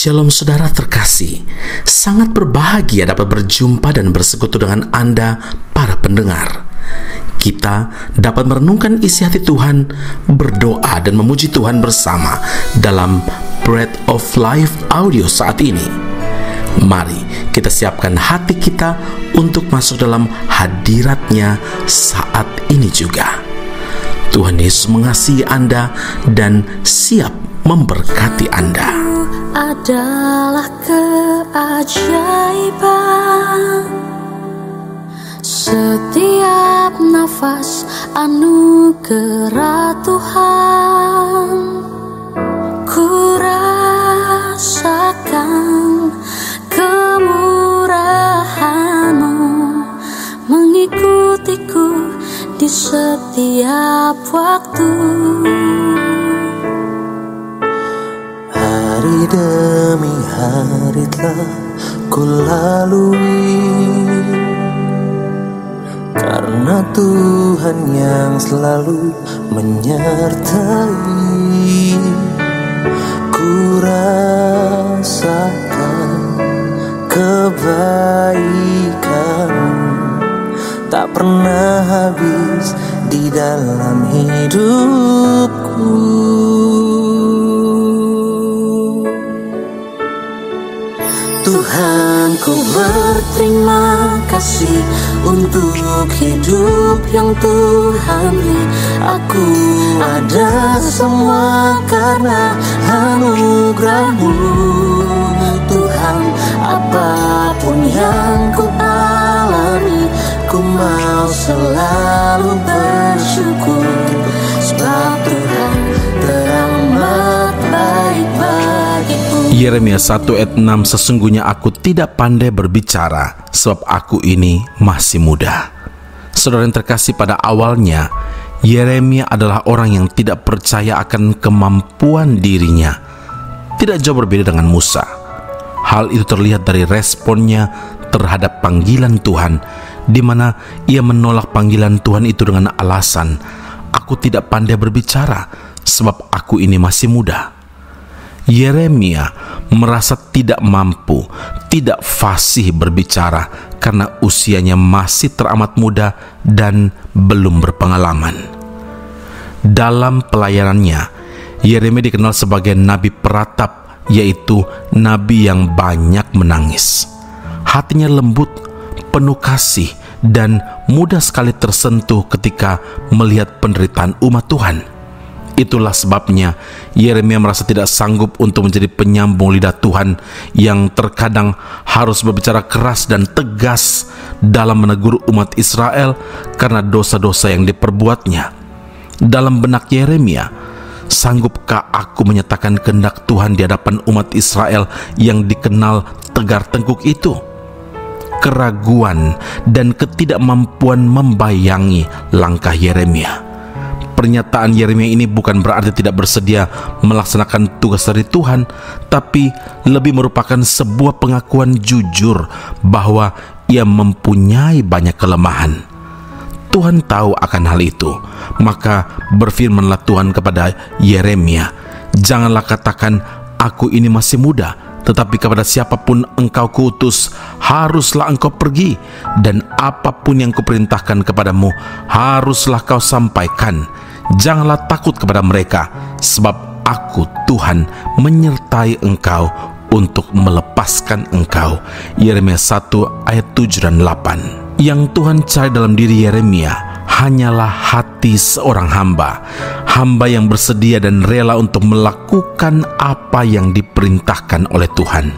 Shalom saudara terkasih, sangat berbahagia dapat berjumpa dan bersekutu dengan Anda para pendengar. Kita dapat merenungkan isi hati Tuhan, berdoa dan memuji Tuhan bersama dalam Bread of Life audio saat ini. Mari kita siapkan hati kita untuk masuk dalam hadirat-Nya saat ini juga. Tuhan Yesus mengasihi Anda dan siap memberkati Anda. Adalah keajaiban, setiap nafas anugerah Tuhan. Ku rasakan kemurahan-Mu mengikutiku di setiap waktu. Hari demi hari telah ku lalui, karena Tuhan yang selalu menyertai. Ku rasakan kebaikan-Mu tak pernah habis di dalam hidupku. Tuhan, ku berterima kasih untuk hidup yang Tuhan beri. Aku ada semua karena anugerah-Mu, Tuhan. Apapun yang ku alami, ku mau selalu bersyukur, sebab Tuhan teramat baik bagiku. Yeremia 1 ayat 6, sesungguhnya aku tidak pandai berbicara, sebab aku ini masih muda. Saudara yang terkasih, pada awalnya Yeremia adalah orang yang tidak percaya akan kemampuan dirinya. Tidak jauh berbeda dengan Musa. Hal itu terlihat dari responnya terhadap panggilan Tuhan, di mana ia menolak panggilan Tuhan itu dengan alasan, aku tidak pandai berbicara, sebab aku ini masih muda. Yeremia merasa tidak mampu, tidak fasih berbicara karena usianya masih teramat muda dan belum berpengalaman. Dalam pelayanannya, Yeremia dikenal sebagai nabi peratap, yaitu nabi yang banyak menangis. Hatinya lembut, penuh kasih, dan mudah sekali tersentuh ketika melihat penderitaan umat Tuhan. Itulah sebabnya Yeremia merasa tidak sanggup untuk menjadi penyambung lidah Tuhan yang terkadang harus berbicara keras dan tegas dalam menegur umat Israel karena dosa-dosa yang diperbuatnya. Dalam benak Yeremia, sanggupkah aku menyatakan kehendak Tuhan di hadapan umat Israel yang dikenal tegar tengkuk itu? Keraguan dan ketidakmampuan membayangi langkah Yeremia. Pernyataan Yeremia ini bukan berarti tidak bersedia melaksanakan tugas dari Tuhan, tapi lebih merupakan sebuah pengakuan jujur bahwa ia mempunyai banyak kelemahan. Tuhan tahu akan hal itu, maka berfirmanlah Tuhan kepada Yeremia, janganlah katakan, aku ini masih muda, tetapi kepada siapapun engkau kuutus, haruslah engkau pergi, dan apapun yang kuperintahkan kepadamu, haruslah kau sampaikan. Janganlah takut kepada mereka, sebab aku Tuhan menyertai engkau untuk melepaskan engkau. Yeremia 1 ayat 7 dan 8. Yang Tuhan cari dalam diri Yeremia hanyalah hati seorang hamba yang bersedia dan rela untuk melakukan apa yang diperintahkan oleh Tuhan.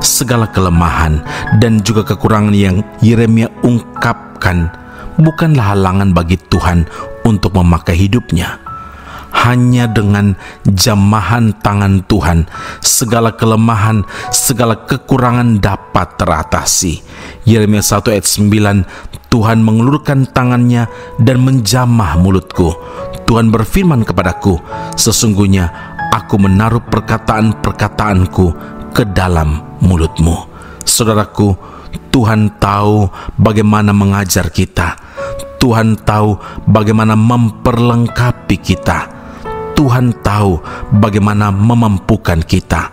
Segala kelemahan dan juga kekurangan yang Yeremia ungkapkan bukanlah halangan bagi Tuhan untuk memakai hidupnya. Hanya dengan jamahan tangan Tuhan, segala kelemahan, segala kekurangan dapat teratasi. Yeremia 1 ayat 9, Tuhan mengulurkan tangannya dan menjamah mulutku. Tuhan berfirman kepadaku, sesungguhnya aku menaruh perkataan-perkataanku ke dalam mulutmu. Saudaraku, Tuhan tahu bagaimana mengajar kita. Tuhan tahu bagaimana memperlengkapi kita. Tuhan tahu bagaimana memampukan kita.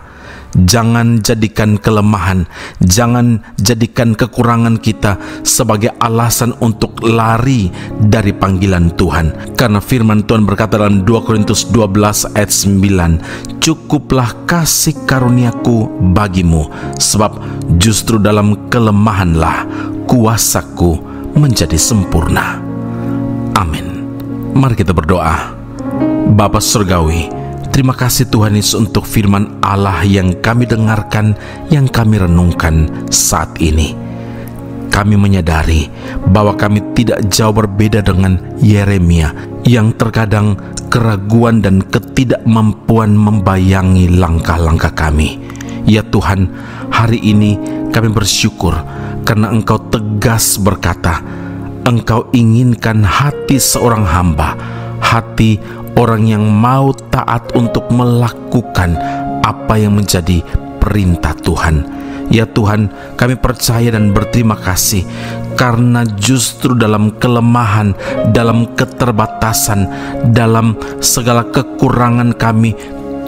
Jangan jadikan kelemahan, jangan jadikan kekurangan kita sebagai alasan untuk lari dari panggilan Tuhan. Karena firman Tuhan berkata dalam 2 Korintus 12 ayat 9, cukuplah kasih karuniaku bagimu, sebab justru dalam kelemahanlah kuasaku menjadi sempurna. Amin. Mari kita berdoa. Bapa Surgawi, terima kasih Tuhan Yesus untuk firman Allah yang kami dengarkan, yang kami renungkan saat ini. Kami menyadari bahwa kami tidak jauh berbeda dengan Yeremia yang terkadang keraguan dan ketidakmampuan membayangi langkah-langkah kami. Ya Tuhan, hari ini kami bersyukur karena Engkau tegas berkata, Engkau inginkan hati seorang hamba, hati orang yang mau taat untuk melakukan apa yang menjadi perintah Tuhan. Ya Tuhan, kami percaya dan berterima kasih karena justru dalam kelemahan, dalam keterbatasan, dalam segala kekurangan kami,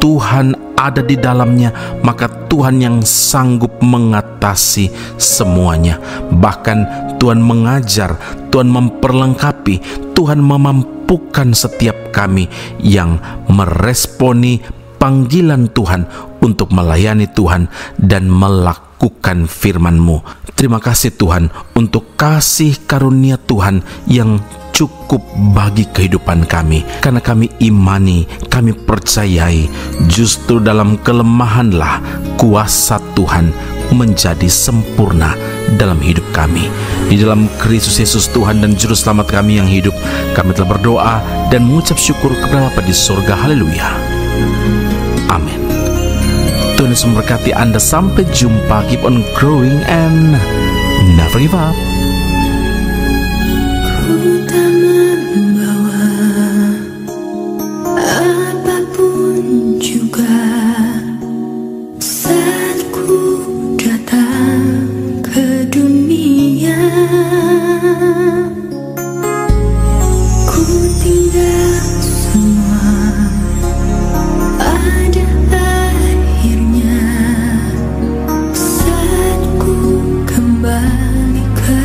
Tuhan ada di dalamnya, maka Tuhan yang sanggup mengatasi semuanya. Bahkan Tuhan mengajar, Tuhan memperlengkapi, Tuhan memampukan setiap kami yang meresponi panggilan Tuhan untuk melayani Tuhan dan melakukan firman-Mu. Terima kasih Tuhan untuk kasih karunia Tuhan yang cukup bagi kehidupan kami, karena kami imani, kami percayai justru dalam kelemahanlah kuasa Tuhan menjadi sempurna dalam hidup kami. Di dalam Kristus Yesus Tuhan dan Juru Selamat kami yang hidup, kami telah berdoa dan mengucap syukur kepada Bapa di surga. Haleluya. Amin. Tuhan Yesus memberkati Anda. Sampai jumpa. Keep on growing and never give up. Kembali ke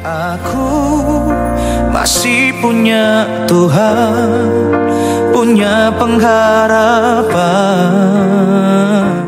Aku masih punya Tuhan, punya pengharapan.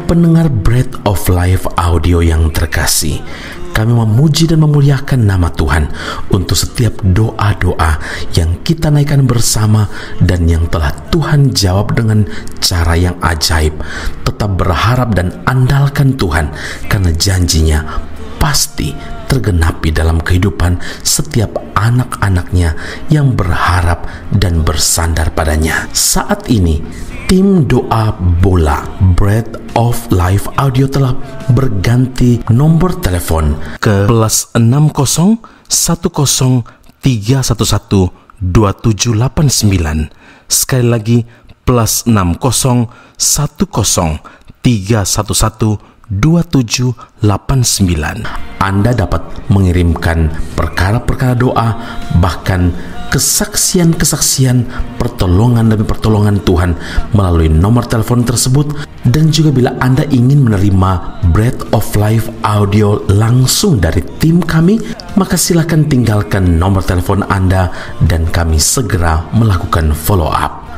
Pendengar Bread of Life audio yang terkasih, kami memuji dan memuliakan nama Tuhan untuk setiap doa-doa yang kita naikkan bersama dan yang telah Tuhan jawab dengan cara yang ajaib. Tetap berharap dan andalkan Tuhan, karena janjinya pasti tergenapi dalam kehidupan setiap anak-anaknya yang berharap dan bersandar padanya. Saat ini, tim doa bola Bread of Life audio telah berganti nomor telepon ke +60 10 311 2789. Sekali lagi, +60 10 311 2789. Anda dapat mengirimkan perkara-perkara doa, bahkan kesaksian-kesaksian, pertolongan demi pertolongan Tuhan melalui nomor telepon tersebut. Dan juga bila Anda ingin menerima Bread of Life audio langsung dari tim kami, maka silakan tinggalkan nomor telepon Anda dan kami segera melakukan follow up.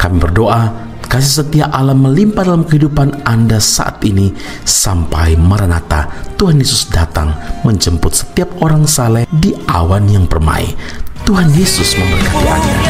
Kami berdoa kasih setia Allah melimpah dalam kehidupan Anda saat ini sampai Maranatha, Tuhan Yesus datang menjemput setiap orang saleh di awan yang permai. Tuhan Yesus memberkati Anda.